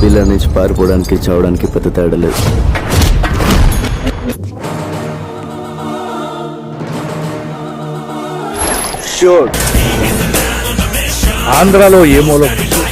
ఇలా నుంచి పారిపోవడానికి చావడానికి పెద్ద తేడా లేదు. ఆంధ్రాలో ఏమోలో.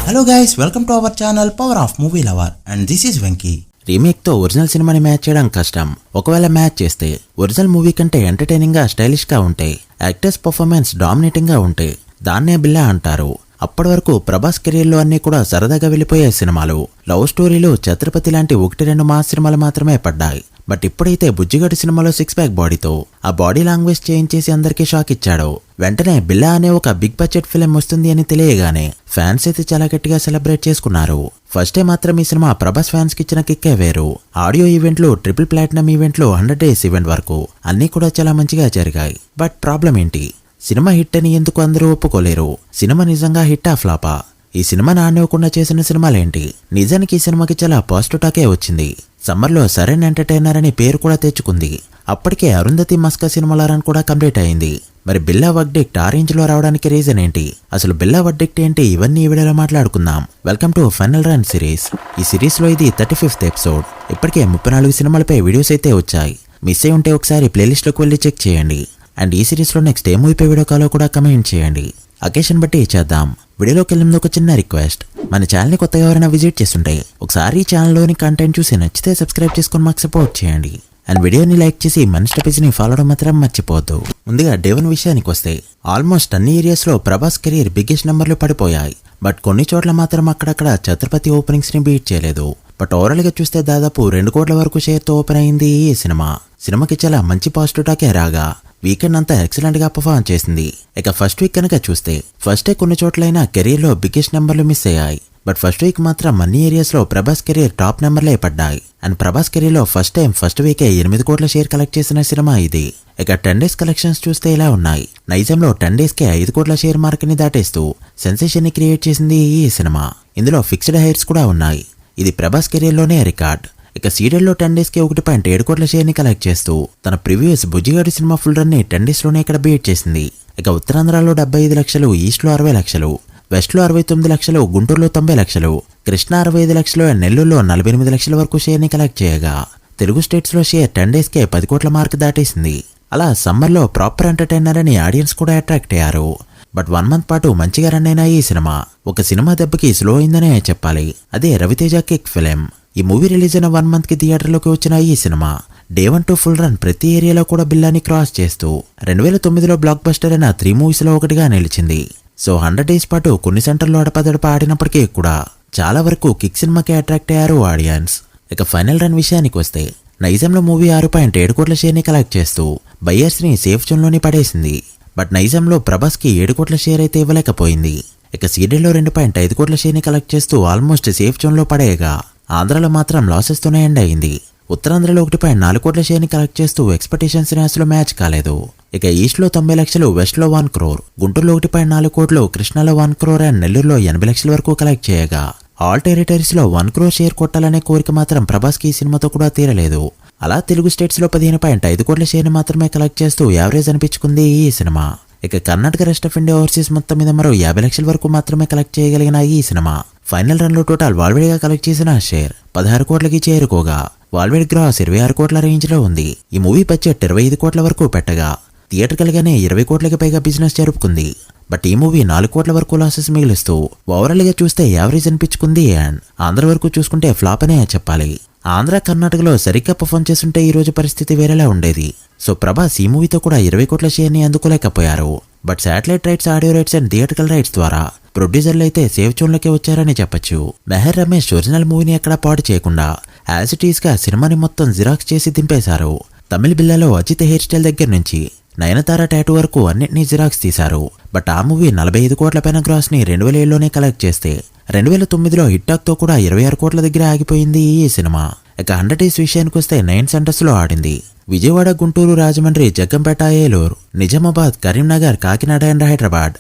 Hello guys, welcome to our channel power of movie lover and this is Venky. Remake తో ఒరిజినల్ సినిమాని మ్యాచ్ చేయడం కష్టం. ఒకవేళ మ్యాచ్ చేస్తే ఒరిజినల్ మూవీ కంటే ఎంటర్టైనింగ్ గా, స్టైలిష్ గా ఉంటాయి. యాక్టర్స్ పర్ఫార్మెన్స్ డామినేటింగ్ గా ఉంటాయి. దాన్నే బిల్లా అంటారు. అప్పటి వరకు ప్రభాస్ కెరీర్ లో అన్ని కూడా సరదాగా వెళ్లిపోయే సినిమాలు, లవ్ స్టోరీలు, ఛత్రపతి లాంటి 1-2 మాస్ సినిమాలు మాత్రమే పడ్డాయి. బట్ ఇప్పుడైతే బుజ్జిగాడి సినిమాలో 6 ప్యాక్ బాడీతో ఆ బాడీ లాంగ్వేజ్ చేంజ్ చేసి అందరికీ షాక్ ఇచ్చాడు. వెంటనే బిల్లా అనే ఒక బిగ్ బడ్జెట్ ఫిల్మ్ వస్తుంది అని తెలియగానే ఫ్యాన్స్ అయితే చాలా గట్టిగా సెలబ్రేట్ చేసుకున్నారు. ఫస్ట్ డే మాత్రం ఈ సినిమా ప్రభాస్ ఫ్యాన్స్ కి ఇచ్చిన కిక్కే వేరు. ఆడియో ఈవెంట్లు, ట్రిపుల్ ప్లాటినం ఈవెంట్లు, 100 డేస్ ఈవెంట్ వరకు అన్ని కూడా చాలా మంచిగా జరిగాయి. బట్ ప్రాబ్లం ఏంటి? సినిమా హిట్ అని ఎందుకు అందరూ ఒప్పుకోలేరు? సినిమా నిజంగా హిట్టా ఫ్లాపా? ఈ సినిమా నానివ్వకుండా చేసిన సినిమాలేంటి? నిజానికి ఈ సినిమాకి చాలా పాజిటివ్ టాకే వచ్చింది. సమ్మర్లో సరైన ఎంటర్టైనర్ అని పేరు కూడా తెచ్చుకుంది. అప్పటికే అరుంధతి మస్కా సినిమాల రన్ కూడా కంప్లీట్ అయింది. మరి బిల్లా వర్డిక్ట్ ఆ రేంజ్ లో రావడానికి రీజన్ ఏంటి? అసలు బిల్లా వర్డిక్ట్ ఏంటి? ఇవన్నీ ఈ వీడియోలో మాట్లాడుకుందాం. Welcome to final run series. ఈ సిరీస్ లో ఇది 35th ఎపిసోడ్. ఇప్పటికే 34 సినిమాలపై వీడియోస్ అయితే వచ్చాయి. మిస్ అయి ఉంటే ఒకసారి ప్లేలిస్ట్ లోకి వెళ్ళి చెక్ చేయండి. అండ్ ఈ సిరీస్ లో నెక్స్ట్ ఏ మూవీపై వీడియో కాలో కూడా కమెంట్ చేయండి. అకేషన్ బట్టి చేద్దాం. వీడియోలోకి వెళ్ళే ముందు ఒక చిన్న రిక్వెస్ట్, మన ఛానల్ని కొత్తగా ఎవరైనా విజిట్ చేస్తుంటే ఒకసారి ఈ ఛానల్లోని కంటెంట్ చూసి నచ్చితే సబ్స్క్రైబ్ చేసుకుని మాకు సపోర్ట్ చేయండి. అండ్ వీడియోని లైక్ చేసి మన పేజ్ని ఫాలో అవడం మాత్రం మర్చిపోవద్దు. ముందుగా డే 1 విషయానికి వస్తే, ఆల్మోస్ట్ అన్ని ఏరియాస్ లో ప్రభాస్ కెరీర్ బిగ్గెస్ట్ నెంబర్లు పడిపోయాయి. బట్ కొన్ని చోట్ల మాత్రం అక్కడక్కడ ఛత్రపతి ఓపెనింగ్స్ ని బీట్ చేయలేదు. బట్ ఓవరాల్ గా చూస్తే దాదాపు 2 కోట్ల వరకు షేర్ తో ఓపెన్ అయింది ఈ సినిమా. సినిమాకి చాలా మంచి పాజిటివ్ టాకే రాగా వీకెండ్ అంతా ఎక్సలెంట్ గా పర్ఫార్మ్ చేసింది. ఇక ఫస్ట్ వీక్ కనుక చూస్తే, ఫస్ట్ డే కొన్ని చోట్లైనా కెరీర్ లో బిగ్గెస్ట్ నెంబర్లు మిస్ అయ్యాయి. బట్ ఫస్ట్ వీక్ మాత్రం అన్ని ఏరియాస్ లో ప్రభాస్ కెరీర్ టాప్ నెంబర్లే పడ్డాయి. అండ్ ప్రభాస్ కెరీర్ లో ఫస్ట్ టైం ఫస్ట్ వీకే 8 కోట్ల షేర్ కలెక్ట్ చేసిన సినిమా ఇది. ఇక 10 డేస్ కలెక్షన్స్ చూస్తే ఇలా ఉన్నాయి. నైజంలో 10 డేస్ కే 5 కోట్ల షేర్ మార్క్ ని దాటేస్తూ సెన్సేషన్ ని క్రియేట్ చేసింది ఈ సినిమా. ఇందులో ఫిక్స్డ్ హైట్స్ కూడా ఉన్నాయి. ఇది ప్రభాస్ కెరీర్ లోనే రికార్డ్. ఇక సీరియల్లో 10 డేస్ కి 1.7 కోట్ల షేర్ ని కలెక్ట్ చేస్తూ తన ప్రీవియస్ బుజ్జిగాడి సినిమా ఫుల్ రన్ ని 10 డేస్ లోనే ఇక్కడ బీట్ చేసింది. ఇక ఉత్తరాంధ్రలో 75 లక్షలు, ఈస్ట్ లో 60 లక్షలు, వెస్ట్ లో 69 లక్షలు, గుంటూరులో 90 లక్షలు, కృష్ణా 65 లక్షలు, నెల్లూరులో 48 లక్షల వరకు షేర్ ని కలెక్ట్ చేయగా తెలుగు స్టేట్స్ లో షేర్ 10 డేస్ కే 10 కోట్ల మార్క్ దాటేసింది. అలా సమ్మర్ లో ప్రాపర్ ఎంటర్టైనర్ అని ఆడియన్స్ కూడా అట్రాక్ట్ అయ్యారు. బట్ 1 మంత్ పాటు మంచిగా రన్ అయిన ఈ సినిమా ఒక సినిమా దెబ్బకి స్లో అయిందనే చెప్పాలి. అదే రవితేజ కిక్ ఫిలిం. ఈ మూవీ రిలీజ్ అయిన 1 మంత్ కి థియేటర్లోకి వచ్చిన ఈ cinema day 1 to full run ప్రతి ఏరియాలో కూడా బిల్లాని క్రాస్ చేస్తూ 2009లో బ్లాక్ బస్టర్ అయిన 3 మూవీస్ లో ఒకటిగా నిలిచింది. సో 100 డేస్ పాటు కొన్ని సెంటర్లో అడపదడప ఆడినప్పటికీ కూడా చాలా వరకు కిక్ సినిమాకి అట్రాక్ట్ అయ్యారు ఆడియన్స్. ఇక ఫైనల్ రన్ విషయానికి వస్తే, నైజంలో మూవీ 6.7 కోట్ల షేర్ ని కలెక్ట్ చేస్తూ బయ్యర్స్ ని సేఫ్ జోన్ లోని పడేసింది. బట్ నైజంలో ప్రభాస్ కి 7 కోట్ల షేర్ అయితే ఇవ్వలేకపోయింది. ఇక సీరియల్లో 2.5 కోట్ల షేర్ ని కలెక్ట్ చేస్తూ ఆల్మోస్ట్ సేఫ్ జోన్ లో పడేయగా ఆంధ్రలో మాత్రం లాసెస్ తోనే ఎండ్ అయింది. ఉత్తరాంధ్రలో 1.4 కోట్ల షేర్ ని కలెక్ట్ చేస్తూ ఎక్స్పెక్టేషన్స్ ని అసలు మ్యాచ్ కాలేదు. ఇక ఈస్ట్ లో 90 లక్షలు, వెస్ట్ లో 1 crore, గుంటూరులో 1.4 కోట్లు, కృష్ణాలో 1 crore అండ్ నెల్లూరులో 80 లక్షల వరకు కలెక్ట్ చేయగా ఆల్ టెరిటరీస్ లో 1 crore షేర్ కొట్టాలనే కోరిక మాత్రం ప్రభాస్ కి ఈ సినిమాతో కూడా తీరలేదు. అలా తెలుగు స్టేట్స్ లో 15.5 కోట్ల షేర్ ని మాత్రమే కలెక్ట్ చేస్తూ యావరేజ్ అనిపించుకుంది ఈ సినిమా. ఇక Karnataka, rest of India, overseas మొత్తం మీద మరో 50 లక్షల వరకు మాత్రమే కలెక్ట్ చేయగలిగిన ఈ సినిమా ఫైనల్ రన్ లో టోటల్ వాల్వేడిగా కలెక్ట్ చేసిన షేర్ 16 కోట్లకి చేరుకోగా వాల్వేడ్ గ్రాస్ 26 కోట్ల రేంజ్ లో ఉంది. ఈ మూవీ బడ్జెట్ 25 కోట్ల వరకు పెట్టగా థియేటర్కల్ గానే 20 కోట్లకి పైగా బిజినెస్ జరుపుకుంది. బట్ ఈ మూవీ 4 కోట్ల వరకు లాసెస్ మిగిలిస్తూ ఓవరాల్ గా చూస్తే యావరేజ్ అనిపించుకుంది. అండ్ ఆంధ్ర వరకు చూసుకుంటే ఫ్లాప్ అనే చెప్పాలి. ఆంధ్ర, కర్ణాటకలో సరిగ్గా పర్ఫార్మ్ చేస్తుంటే ఈ రోజు పరిస్థితి వేరేలా ఉండేది. సో ప్రభాస్ ఈ మూవీతో కూడా 20 కోట్ల షేర్ ని అందుకోలేకపోయారు. But satellite rights, audio rights and theatrical rights ద్వారా ప్రొడ్యూసర్లు అయితే సేఫ్ జోన్లోకి వచ్చారని చెప్పొచ్చు. మెహర్ రమేష్ ఒరిజినల్ మూవీని ఎక్కడా పాడు చేయకుండా యాజ్ ఇట్ ఈస్ గా సినిమాని మొత్తం జిరాక్స్ చేసి దింపేశారు. తమిళ బిల్లాలో అజిత్ హెయిర్ స్టైల్ దగ్గర నుంచి నయనతార టాటూ వరకు అన్నిటినీ జిరాక్స్ తీశారు. బట్ ఆ మూవీ 45 కోట్ల పైన గ్రాస్ ని 2007లోనే కలెక్ట్ చేస్తే 2009లో హిట్ టాక్ తో కూడా 26 కోట్ల దగ్గర ఆగిపోయింది ఈ సినిమా. ఇక 100 డేస్ విషయానికి వస్తే 9 సెంటర్స్ లో ఆడింది. విజయవాడ, గుంటూరు, రాజమండ్రి, జగ్గంపేట, ఏలూరు, నిజామాబాద్, కరీంనగర్, కాకినాడ అండ్ హైదరాబాద్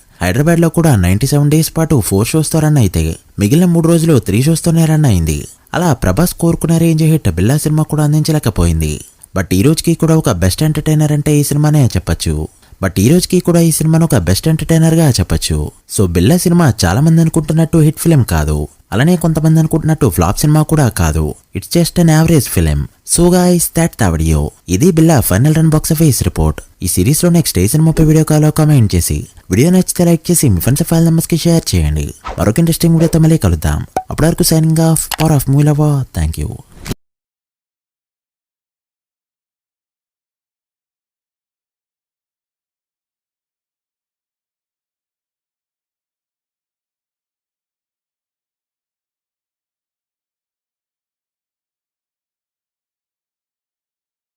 లో కూడా 97 డేస్ పాటు 4 షోస్ తో రన్ అయితే మిగిలిన 3 రోజులు 3 షోస్ తోనే రన్ అయింది. అలా ప్రభాస్ కోరుకున్న రేంజ్ హిట్ బిల్లా సినిమా కూడా అందించలేకపోయింది. బట్ ఈ రోజుకి కూడా ఒక బెస్ట్ ఎంటర్టైనర్ అంటే ఈ సినిమానే చెప్పొచ్చు. బట్ ఈ రోజుకి కూడా ఈ సినిమాను ఒక బెస్ట్ ఎంటర్టైనర్ గా చెప్పొచ్చు. సో బిల్లా సినిమా చాలా మంది అనుకుంటున్నట్టు హిట్ ఫిలిం కాదు. అలానే కొంతమంది అనుకుంటున్నట్టు ఫ్లాప్ సినిమా కూడా కాదు. It's just an average film. So guys that the video. ఇది బిల్లా final run box office report. ఈ సిరీస్ లో నెక్స్ట్ ఏ సినిమాపై వీడియో కాలో కామెంట్ చేసి, వీడియో నచ్చితే లైక్ చేసి మీ ఫ్రెండ్స్ ఫైల్ నెంబర్స్ కి షేర్ చేయండి. మరొక ఇంట్రెస్టింగ్ వీడియోతో మళ్ళీ కలుద్దాం. అప్పటి వరకు signing off power of movie lover. Thank you.